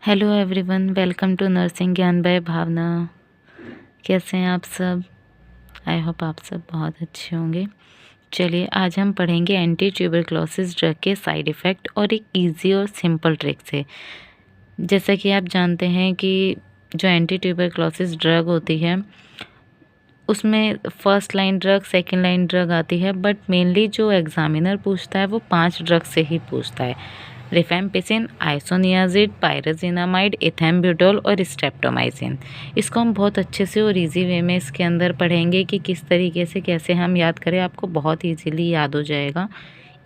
Hello everyone, welcome to nursing Gyan by Bhavna. कैसे हैं आप सब? आई होप आप सब बहुत अच्छे होंगे। चलिए, आज हम पढ़ेंगे एंटी ट्यूबरक्लोसिस ड्रग के साइड इफ़ेक्ट और एक इजी और सिंपल ट्रिक से। जैसा कि आप जानते हैं कि जो एंटी ट्यूबरक्लोसिस ड्रग होती है उसमें first line drug, second line drug आती है, बट मेनली जो एग्जामिनर पूछता है वो 5 ड्रग से ही पूछता है। रिफेम्पिसिन, आइसोनियाजिड, पायराजिनामाइड, इथेम्ब्यूटोल और स्ट्रेप्टोमाइसिन। इसको हम बहुत अच्छे से और इजी वे में इसके अंदर पढ़ेंगे कि किस तरीके से कैसे हम याद करें। आपको बहुत इजीली याद हो जाएगा,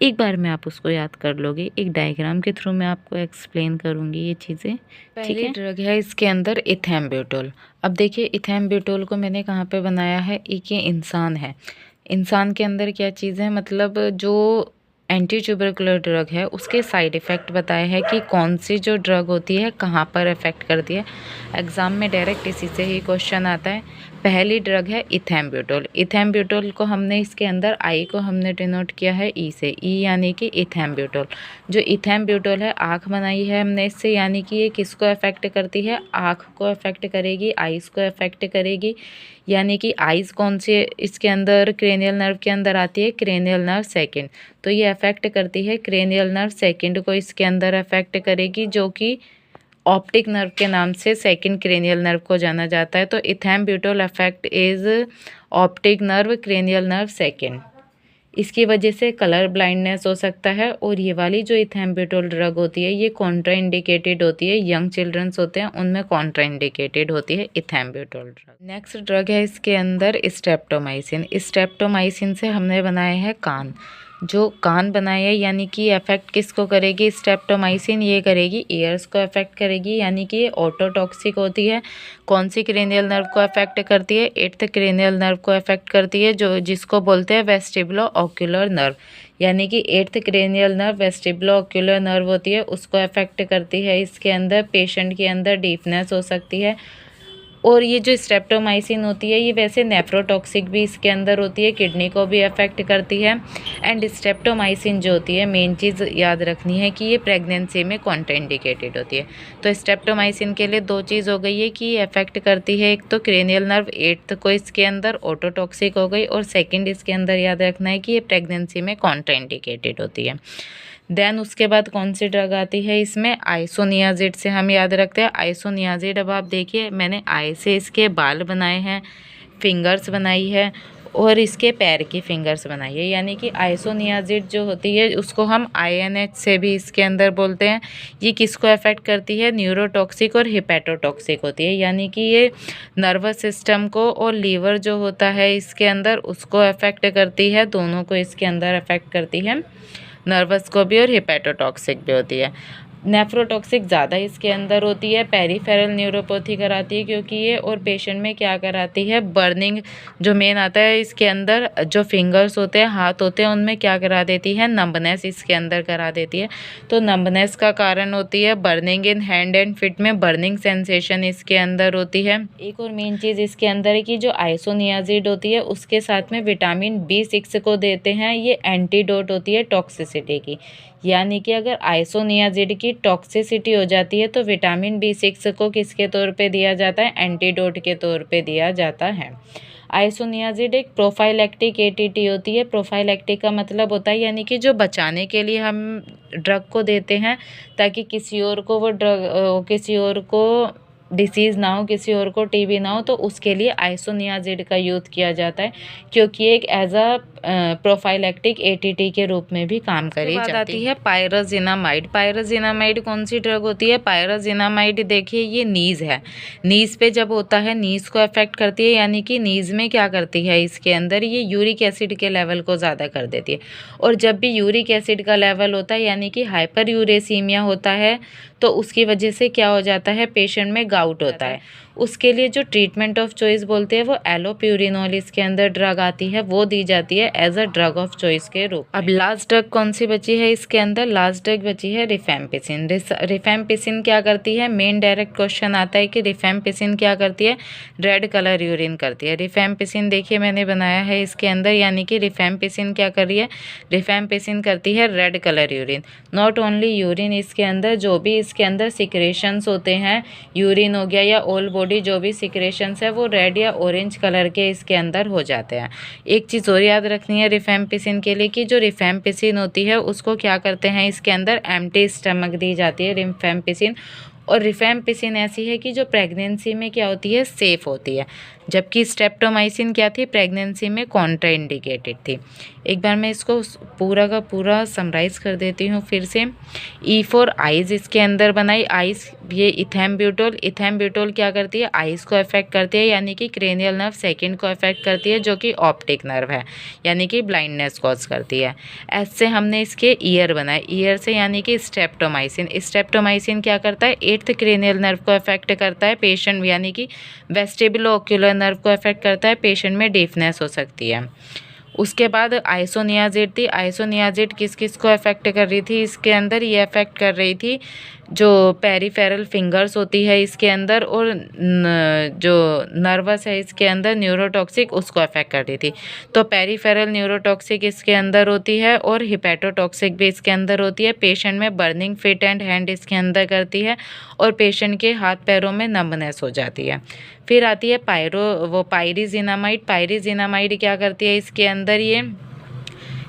एक बार में आप उसको याद कर लोगे। एक डायग्राम के थ्रू मैं आपको एक्सप्लेन करूँगी ये चीज़ें। पहली ड्रग है इसके अंदर इथेम्ब्यूटोल। अब देखिए, इथेम्ब्यूटोल को मैंने कहाँ पे बनाया है। एक ये इंसान है, इंसान के अंदर क्या चीज़ है, मतलब जो एंटी ट्यूबरकुलर ड्रग है उसके साइड इफ़ेक्ट बताए हैं कि कौन सी जो ड्रग होती है कहाँ पर इफ़ेक्ट करती है। एग्ज़ाम में डायरेक्ट इसी से ही क्वेश्चन आता है। पहली ड्रग है इथेम्ब्यूटोल। इथेम्ब्यूटोल को हमने इसके अंदर आई को हमने डिनोट किया है ई से, ई यानी कि इथेम्ब्यूटोल। जो इथेम्ब्यूटोल है, आँख बनाई है हमने इससे, यानी कि ये किसको अफेक्ट करती है, आँख को अफेक्ट करेगी, आइज़ को अफेक्ट करेगी। यानी कि आइज़ कौन सी इसके अंदर क्रेनियल नर्व के अंदर आती है, क्रेनियल नर्व सेकेंड। तो ये अफेक्ट करती है क्रेनियल नर्व सेकेंड को, इसके अंदर अफेक्ट करेगी, जो कि ऑप्टिक नर्व के नाम से सेकंड क्रेनियल नर्व को जाना जाता है। तो ethambutol affect is optic nerve, cranial nerve second. इसकी वजह से कलर ब्लाइंडनेस हो सकता है। और ये वाली जो इथेम्ब्यूटोल ड्रग होती है ये कॉन्ट्राइंडिकेटेड होती है, यंग चिल्ड्रंस होते हैं उनमें कॉन्ट्राइंडिकेटेड होती है इथेम्ब्यूटोल ड्रग। नेक्स्ट ड्रग है इसके अंदर स्ट्रेप्टोमाइसिन। स्ट्रेप्टोमाइसिन से हमने बनाए हैं कान। जो कान बनाए हैं, यानी कि अफेक्ट किसको करेगी स्ट्रेप्टोमाइसिन, ये करेगी ईयर्स को अफेक्ट करेगी, यानी कि ये ऑटोटॉक्सिक होती है। कौन सी क्रेनियल नर्व को अफेक्ट करती है, 8th क्रेनियल नर्व को अफेक्ट करती है, जो जिसको बोलते हैं वेस्टिबुलो ऑक्यूलर नर्व। यानी कि 8th cranial nerve vestibulo ocular nerve होती है, उसको अफेक्ट करती है। इसके अंदर पेशेंट के अंदर डीफनेस हो सकती है। और ये जो स्ट्रेप्टोमाइसिन होती है ये वैसे नेफ्रोटॉक्सिक भी इसके अंदर होती है, किडनी को भी अफेक्ट करती है। एंड स्ट्रेप्टोमाइसिन जो होती है, मेन चीज़ याद रखनी है कि ये प्रेगनेंसी में कॉन्ट्राइंडिकेटेड होती है। तो स्ट्रेप्टोमाइसिन के लिए 2 चीज़ हो गई है कि ये अफेक्ट करती है, एक तो क्रेनियल नर्व 8th को इसके अंदर ऑटोटॉक्सिक हो गई, और सेकेंड इसके अंदर याद रखना है कि ये प्रेगनेंसी में कॉन्ट्राइंडिकेटेड होती है। देन उसके बाद कौन सी ड्रग आती है इसमें, आइसोनियाजिड से हम याद रखते हैं। आइसोनियाजिड, अब आप देखिए मैंने आई से इसके बाल बनाए हैं, फिंगर्स बनाई है, और इसके पैर की फिंगर्स बनाई है। यानी कि आइसोनियाजिड जो होती है उसको हम INH से भी इसके अंदर बोलते हैं। ये किसको अफेक्ट करती है, न्यूरोटॉक्सिक और हिपैटोटॉक्सिक होती है। यानी कि ये नर्वस सिस्टम को और लीवर जो होता है इसके अंदर उसको अफेक्ट करती है, दोनों को इसके अंदर अफेक्ट करती है। नर्वस को भी और हिपैटोटॉक्सिक भी होती है। नेफ्रोटॉक्सिक ज़्यादा इसके अंदर होती है, पेरिफेरल न्यूरोपैथी कराती है, क्योंकि ये और पेशेंट में क्या कराती है, बर्निंग जो मेन आता है इसके अंदर। जो फिंगर्स होते हैं, हाथ होते हैं, उनमें क्या करा देती है, नंबनेस इसके अंदर करा देती है। तो नंबनेस का कारण होती है burning in hand and fit में, बर्निंग सेंसेशन इसके अंदर होती है। एक और मेन चीज़ इसके अंदर है कि जो आइसोनियाजिड होती है उसके साथ में विटामिन B6 को देते हैं। ये एंटीडोट होती है टॉक्सिसिटी की। यानी कि अगर आइसोनियाजिड की टॉक्सिसिटी हो जाती है तो विटामिन B6 को किसके तौर पे दिया जाता है, एंटीडोट के तौर पे दिया जाता है। आइसोनियाजिड एक प्रोफाइलैक्टिक ATT होती है। प्रोफाइलैक्टिक का मतलब होता है यानी कि जो बचाने के लिए हम ड्रग को देते हैं, ताकि किसी और को वो ड्रग, किसी और को डिसीज़ ना हो, किसी और को TB ना हो, तो उसके लिए आइसोनियाजिड का यूज़ किया जाता है, क्योंकि एक एज अ प्रोफाइलैक्टिक ATT के रूप में भी काम करी जाती है। पायराजिनामाइड। पायराजिनामाइड कौन सी ड्रग होती है, पायराजिनामाइड देखिए ये नीज़ है। नीज़ पे जब होता है, नीज़ को अफेक्ट करती है, यानी कि नीज़ में क्या करती है, इसके अंदर ये यूरिक एसिड के लेवल को ज़्यादा कर देती है। और जब भी यूरिक एसिड का लेवल होता है, यानी कि हाइपर यूरेसीमिया होता है, तो उसकी वजह से क्या हो जाता है, पेशेंट में गाउट होता है, उसके लिए जो ट्रीटमेंट ऑफ चॉइस बोलते हैं वो एलोप्यूरिनोल इसके अंदर ड्रग आती है, वो दी जाती है as a drug of choice के रूप में। अब लास्ट ड्रग कौन सी बची है इसके अंदर? लास्ट ड्रग बची है रिफेम्पिसिन। रिफेम्पिसिन क्या करती है? मेन डायरेक्ट क्वेश्चन आता है कि रिफेम्पिसिन क्या करती है? रेड कलर यूरिन करती है। रिफेम्पिसिन देखिए मैंने बनाया है इसके अंदर, यानी कि रिफेम्पिसिन क्या कर रही है? रिफेम्पिसिन करती है red colour urine. Not only urine, इसके अंदर जो भी इसके अंदर सिक्रेशंस होते हैं, यूरिन हो गया या ऑल बॉडी जो भी सिक्रेशंस है वो रेड या ऑरेंज कलर के इसके अंदर हो जाते हैं। एक चीज़ और याद रखनी है रिफेम्पिसिन के लिए कि जो रिफेम्पिसिन होती है उसको क्या करते हैं इसके अंदर? एम्प्टी स्टमक दी जाती है रिफेम्पिसिन। और रिफेम्पिसिन ऐसी है कि जो प्रेगनेंसी में क्या होती है? सेफ होती है, जबकि स्ट्रेप्टोमाइसिन क्या थी? प्रेगनेंसी में कॉन्ट्राइंडिकेटेड थी। एक बार मैं इसको पूरा का पूरा समराइज़ कर देती हूँ फिर से। ई फॉर आइज़ इसके अंदर बनाई। आइज़ ये इथेम्ब्यूटोल। इथेम्ब्यूटोल क्या करती है? आइज़ को अफेक्ट करती है, यानी कि क्रेनियल नर्व सेकंड को अफेक्ट करती है, जो कि ऑप्टिक नर्व है, यानी कि ब्लाइंडनेस कॉज करती है। एस से हमने इसके ईयर बनाए। ईयर से यानी कि स्ट्रेप्टोमाइसिन। स्ट्रेप्टोमाइसिन क्या करता है? एट्थ क्रेनियल नर्व को अफेक्ट करता है पेशेंट, यानी कि वेस्टिबुलो ओक्यूलर नर्व को अफेक्ट करता है, पेशेंट में डीफनेस हो सकती है। उसके बाद आइसोनियाज़िड थी। आइसोनियाज़िड किस किस को अफेक्ट कर रही थी इसके अंदर? ये अफेक्ट कर रही थी जो पेरिफेरल फिंगर्स होती है इसके अंदर, और जो नर्वस है इसके अंदर न्यूरोटॉक्सिक, उसको अफेक्ट कर रही थी। तो पेरिफेरल न्यूरोटॉक्सिक इसके अंदर होती है और हिपेटोटॉक्सिक भी इसके अंदर होती है। पेशेंट में बर्निंग फीट एंड हैंड इसके अंदर करती है और पेशेंट के हाथ पैरों में नंबनेस हो जाती है। फिर आती है पायरिजिनामाइड। पायरिजिनामाइड क्या करती है इसके अंदर? ये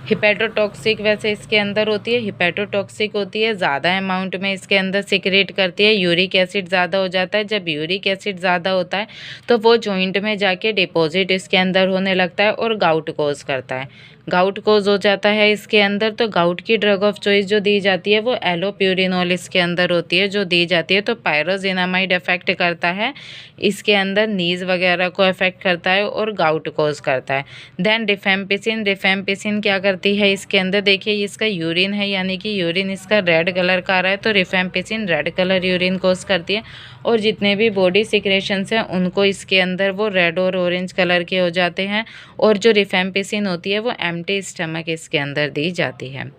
हिपेटोटॉक्सिक वैसे इसके अंदर होती है, हिपेटोटॉक्सिक होती है, ज़्यादा अमाउंट में इसके अंदर सिक्रेट करती है। यूरिक एसिड ज़्यादा हो जाता है। जब यूरिक एसिड ज़्यादा होता है तो वो जॉइंट में जाके डिपॉजिट इसके अंदर होने लगता है और गाउट कोज करता है। गाउट कोज हो जाता है इसके अंदर, तो गाउट की ड्रग ऑफ चॉइस जो दी जाती है वो एलोप्यूरिनोल इसके अंदर होती है, जो दी जाती है। तो पायरोजिनामाइड अफेक्ट करता है इसके अंदर, नीज वगैरह को अफेक्ट करता है और गाउट कोज करता है। Then rifampicin. रिफेम्पिसिन क्या करती है इसके अंदर? देखिए इसका यूरिन है, यानी कि यूरिन इसका रेड कलर का आ रहा है, तो रिफेम्पिसिन रेड कलर यूरिन कोज करती है और जितने भी बॉडी सिक्रेशंस हैं उनको इसके अंदर वो रेड और ऑरेंज कलर के हो जाते हैं। और जो रिफेम्पिसिन होती है वो एम्प्टी स्टमक इसके अंदर दी जाती है।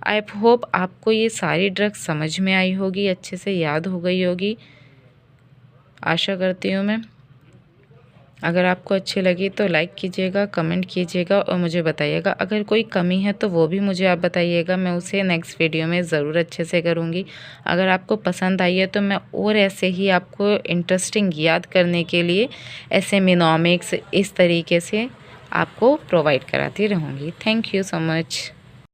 आई होप आपको ये सारी ड्रग्स समझ में आई होगी, अच्छे से याद हो गई होगी, आशा करती हूँ मैं। अगर आपको अच्छी लगी तो लाइक कीजिएगा, कमेंट कीजिएगा और मुझे बताइएगा। अगर कोई कमी है तो वो भी मुझे आप बताइएगा, मैं उसे नेक्स्ट वीडियो में ज़रूर अच्छे से करूँगी। अगर आपको पसंद आई है तो मैं और ऐसे ही आपको इंटरेस्टिंग याद करने के लिए ऐसे मिनोमिक्स इस तरीके से आपको प्रोवाइड कराती रहूँगी। Thank you so much.